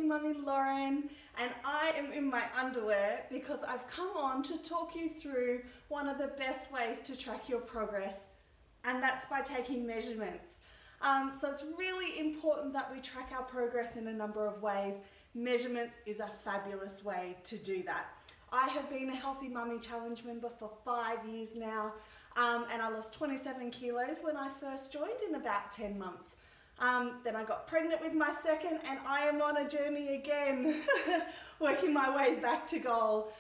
Mummy Lauren, and I am in my underwear because I've come on to talk you through one of the best ways to track your progress, and that's by taking measurements. So it's really important that we track our progress in a number of ways. Measurements is a fabulous way to do that. I have been a Healthy Mummy Challenge member for 5 years now, and I lost 27 kilos when I first joined in about 10 months. Then I got pregnant with my second, and I am on a journey again, working my way back to goal.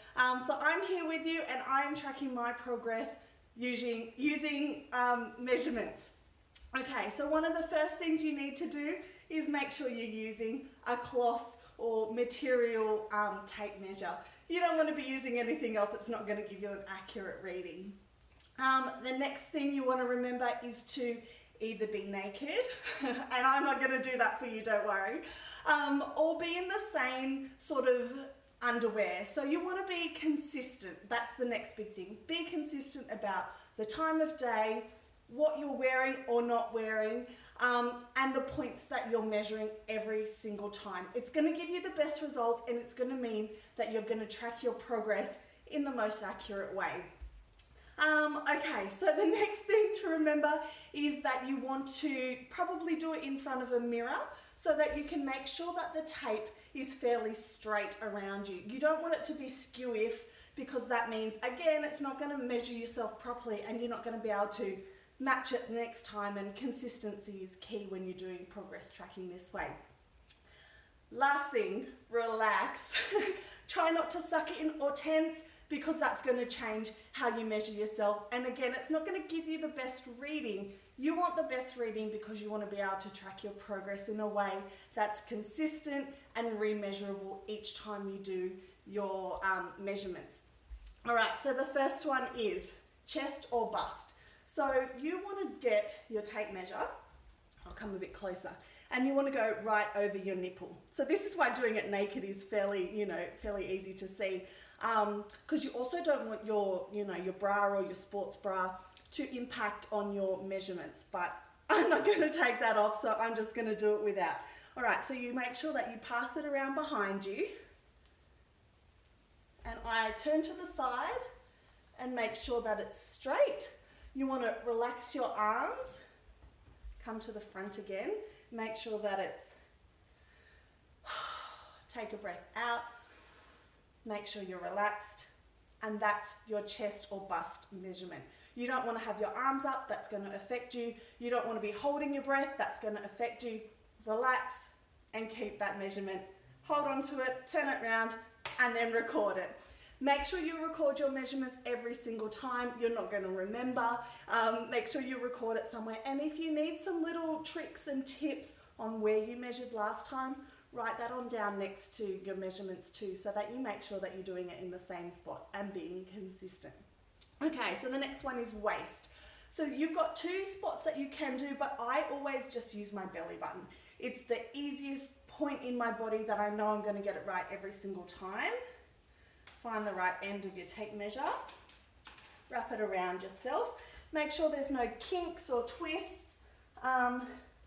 So I'm here with you, and I am tracking my progress using measurements. Okay, so one of the first things you need to do is make sure you're using a cloth or material tape measure. You don't want to be using anything else. It's not going to give you an accurate reading. The next thing you want to remember is to either be naked, and I'm not going to do that for you, don't worry, or be in the same sort of underwear. So you want to be consistent. That's the next big thing. Be consistent about the time of day, what you're wearing or not wearing, and the points that you're measuring every single time. It's going to give you the best results, and it's going to mean that you're going to track your progress in the most accurate way. Okay, so the next thing to remember is that you want to probably do it in front of a mirror so that you can make sure that the tape is fairly straight around you. You don't want it to be skew-if, because that means, again, it's not going to measure yourself properly and you're not going to be able to match it next time, and consistency is key when you're doing progress tracking this way. Last thing, relax. Try not to suck it in or tense, because that's going to change how you measure yourself. And again, it's not going to give you the best reading. You want the best reading because you want to be able to track your progress in a way that's consistent and remeasurable each time you do your measurements. All right, so the first one is chest or bust. So you want to get your tape measure, I'll come a bit closer, and you want to go right over your nipple. So this is why doing it naked is fairly easy to see, because you also don't want your bra or your sports bra to impact on your measurements, but I'm not going to take that off, so I'm just going to do it without. All right, so you make sure that you pass it around behind you, and I turn to the side and make sure that it's straight. You want to relax your arms, come to the front again, make sure that it's, take a breath out, make sure you're relaxed, and that's your chest or bust measurement. You don't want to have your arms up, that's going to affect you. You don't want to be holding your breath, that's going to affect you. Relax and keep that measurement. Hold on to it, turn it around, and then record it. Make sure you record your measurements every single time. You're not going to remember. Make sure you record it somewhere. And if you need some little tricks and tips on where you measured last time, write that on down next to your measurements too, so that you make sure that you're doing it in the same spot and being consistent. Okay, so the next one is waist. So you've got two spots that you can do, but I always just use my belly button. It's the easiest point in my body that I know I'm going to get it right every single time. Find the right end of your tape measure, wrap it around yourself. Make sure there's no kinks or twists.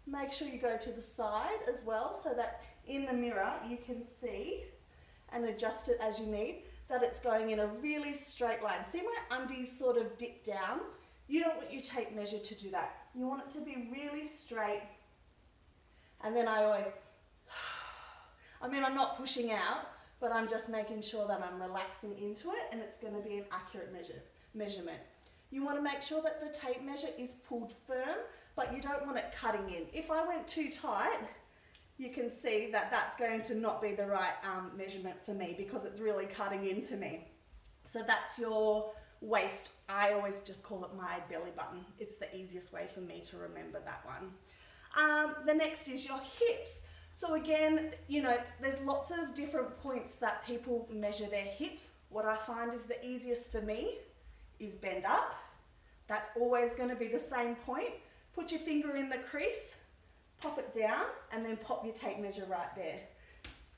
Make sure you go to the side as well, so that in the mirror you can see and adjust it as you need, that it's going in a really straight line. See my undies sort of dip down? You don't want your tape measure to do that. You want it to be really straight. And then I always, I'm not pushing out, but I'm just making sure that I'm relaxing into it, and it's going to be an accurate measurement. You want to make sure that the tape measure is pulled firm, but you don't want it cutting in. If I went too tight, you can see that that's going to not be the right measurement for me, because it's really cutting into me. So that's your waist. I always just call it my belly button. It's the easiest way for me to remember that one. The next is your hips. So again, there's lots of different points that people measure their hips. What I find is the easiest for me is bend up. That's always going to be the same point. Put your finger in the crease, pop it down, and then pop your tape measure right there.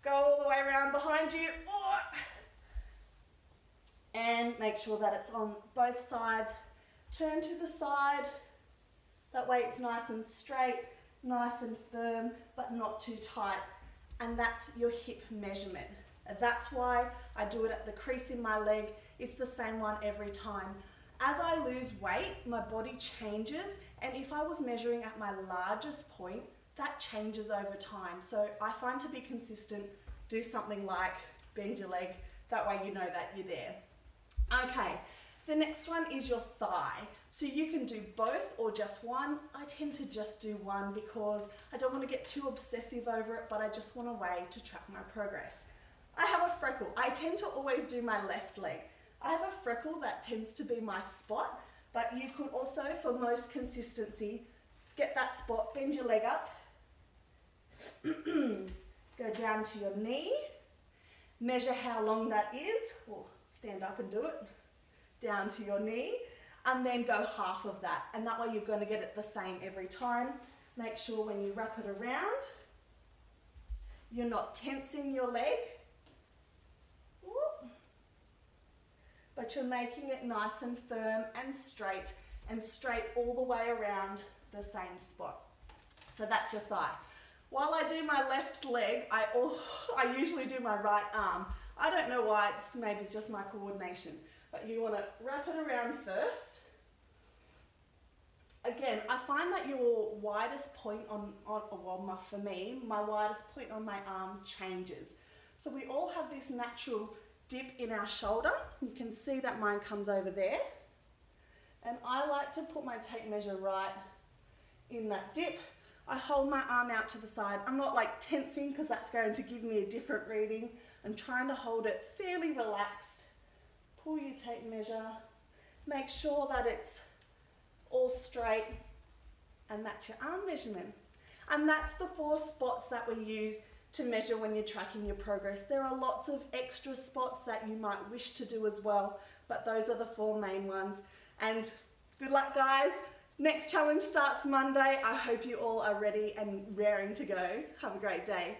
Go all the way around behind you, and make sure that it's on both sides. Turn to the side, that way it's nice and straight, nice and firm, but not too tight. and that's your hip measurement. That's why I do it at the crease in my leg. It's the same one every time. As I lose weight, my body changes, and if I was measuring at my largest point, that changes over time. So I find to be consistent, do something like bend your leg, that way you know that you're there. Okay, the next one is your thigh. So you can do both or just one. I tend to just do one because I don't want to get too obsessive over it, but I just want a way to track my progress. I have a freckle. I tend to always do my left leg. I have a freckle that tends to be my spot, but you could also, for most consistency, get that spot, bend your leg up, go down to your knee, measure how long that is, or stand up and do it, down to your knee, and then go half of that. And that way you're going to get it the same every time. Make sure when you wrap it around, you're not tensing your leg, but you're making it nice and firm and straight all the way around the same spot. So that's your thigh. While I do my left leg, I usually do my right arm. I don't know why, it's maybe just my coordination, but you want to wrap it around first. Again, I find that your widest point for me, my widest point on my arm changes. So we all have this natural dip in our shoulder. You can see that mine comes over there. And I like to put my tape measure right in that dip. I hold my arm out to the side. I'm not like tensing because that's going to give me a different reading. I'm trying to hold it fairly relaxed. Pull your tape measure. Make sure that it's all straight, and that's your arm measurement. And that's the 4 spots that we use to measure when you're tracking your progress. There are lots of extra spots that you might wish to do as well, but those are the 4 main ones. And good luck, guys. Next challenge starts Monday. I hope you all are ready and raring to go. Have a great day.